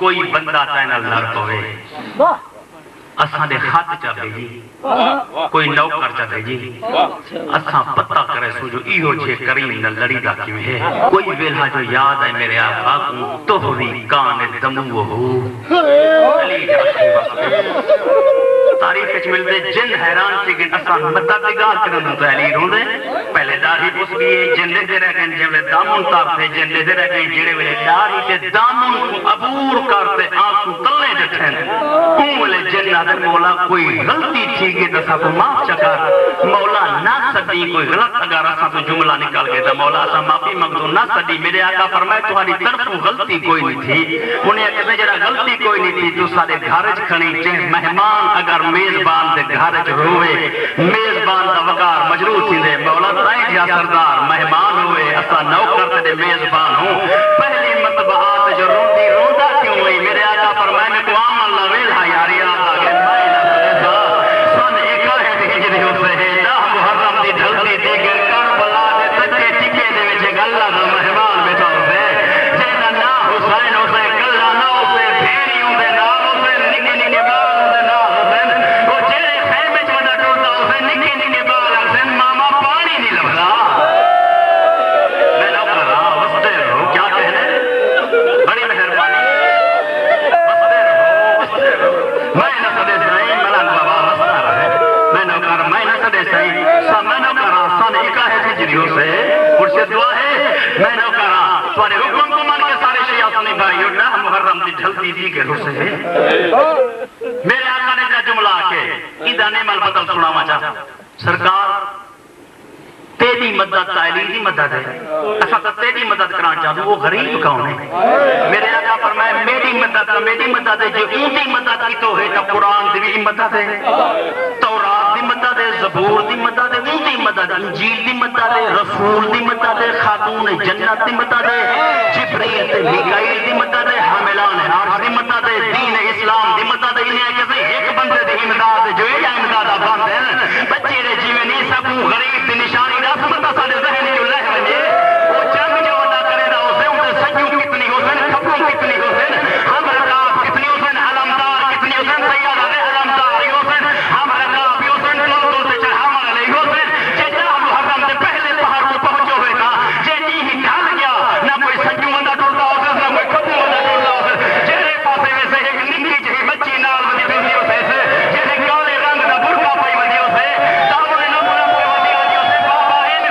کوئی بندہ تینا لڑ پوے اساں دے ہاتھ چا بھیجی کوئی نوکر چا بھیجی اساں پتہ کرے سو جو ایہو جے کریم نہ لڑی دا کیوں ہے کوئی ویلہ جو یاد ہے میرے آقا کو توہری کان دمو ہو علی تاریخ کچھ ملتے جن حیران تھی کہ اساں مدد دگار کرنے تو علی رون دے پہلے داڑھی پوس گئی جن لے دے رہ گئے جن لے دامن تارتے جن لے دے رہ گئے جڑے ویلے داڑھی تے دامن کو عبور کرتے آنکھوں تلے جٹھیں کون لے جنہ دے مولا کوئی غلطی تھی کہ دسا کو معاف چکر مولا نہ سدی کوئی غلط اگر اساں تو جملہ نکال گئے تھا مولا اساں معافی مانگدو نہ سدی میرے آقا فرمائے تمہاری طرف غلطی کوئی نہیں تھی انہیں کہتے جڑا غلطی کوئی نہیں تھی تو سارے گھرج کھنی جے مہمان اگر میزبان دے گھرج روے میزبان دا وقار مجروح تھی دے مولا تائیں جا سردار مہمان ہوئے اساں نوکر تے میزبان ہوں پہلی مطبعات جو روندی روندا کیوں ہوئی میرے آقا فرمائے میں کو عام اللہ ویلہ یاری آقا کہ میں نہ سن ایکا ہے کہ ہجری ہو سے نہ محرم دی ڈھلتی دیگر کربلا دے تکے ٹکے دے وچے گلہ دا مہمان بیٹھا ہوتے جینا نہ حسین ہوتے گلہ نہ ہوتے بھیری ہوتے نال ہوتے نکے نکے بال ہوتے نال ہوتے وہ جیرے خیمے چوڑا ٹوٹا ہوتے نکے نکے بال ہوتے ماما پانی نہیں لبدا میں نہ کر رہا وستے رہو کیا کہنے بڑی مہربانی وستے رہو میں نہ سدے سائیں ملان بابا وستا رہے میں نہ کر میں نہ سدے سائیں میں نہ کر آسان ایکا ہے ہجریوں سے پرشت دعا ہے میں نہ کر توانے حکم کو مان کے سارے شیعہ سنی بھائیو نہ محرم دی ڈھلتی دی کے روسے میرے آقا نے جملہ کے ادانے مال بدل سناوا چاہتا سرکار تیری مدد تعلیمی مدد ہے ایسا تو تیری مدد کرنا چاہتا وہ غریب کون ہے میرے آقا فرمائے میری مدد ہے جو اونٹی مدد کی تو ہے تو قرآن دی مدد ہے تورات دی مدد ہے زبور دی مدد ہے اونٹی مدد ہے انجیل دی مدد ہے رسول دی مدد ہے خاتون جنت دی مدد ہے جبریل تے میکائیل دی مدد ہے حاملان عرش دی مدد ہے دین اسلام دی مدد ہے انہیں کسی ایک بندے دی امداد جو ہے یا امدادہ بند ہے بچے رے جیوے نہیں سکوں غریب دی نشانی سمجھتا سارے ذہن جو لہ بنے وہ جنگ جو ادا کرے رہا اسے انہیں سجوں کتنی حسن کھپوں کتنی حسن ہم رکاب کتنی حسن علمدار کتنی حسن سیادہ دے علمدار حسن ہم رکاب حسن لوگوں سے چڑھا مر لئی حسن جے جہاں محرم سے پہلے پہاڑ کو پہنچو ہوئے تھا جے جی ڈھل گیا نہ کوئی سجوں اندر ٹوٹا حسن نہ کوئی کھپوں اندر ٹوٹا حسن جہرے پاسے میں سے ایک نکی جہی بچی نال ودی بندی اسے جہرے کالے رنگ نہ برکا پائی ودی اسے دامنے نہ برا پائی ودی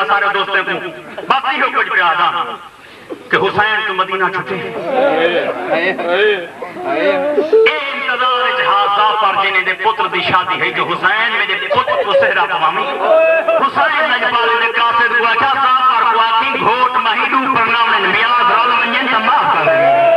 سارے دوستوں کو بس یہ کچھ پہ آدھا کہ حسین تو مدینہ چھٹے اے انتظار جہازہ پر جنہیں دے پتر دی شادی ہے جو حسین میں دے پتر کو سہرہ پوامی حسین نجبال دے قاصد ہوا جہازہ پر قواتی گھوٹ مہیدو پرنامن میاد رول منین تمام کر رہے ہیں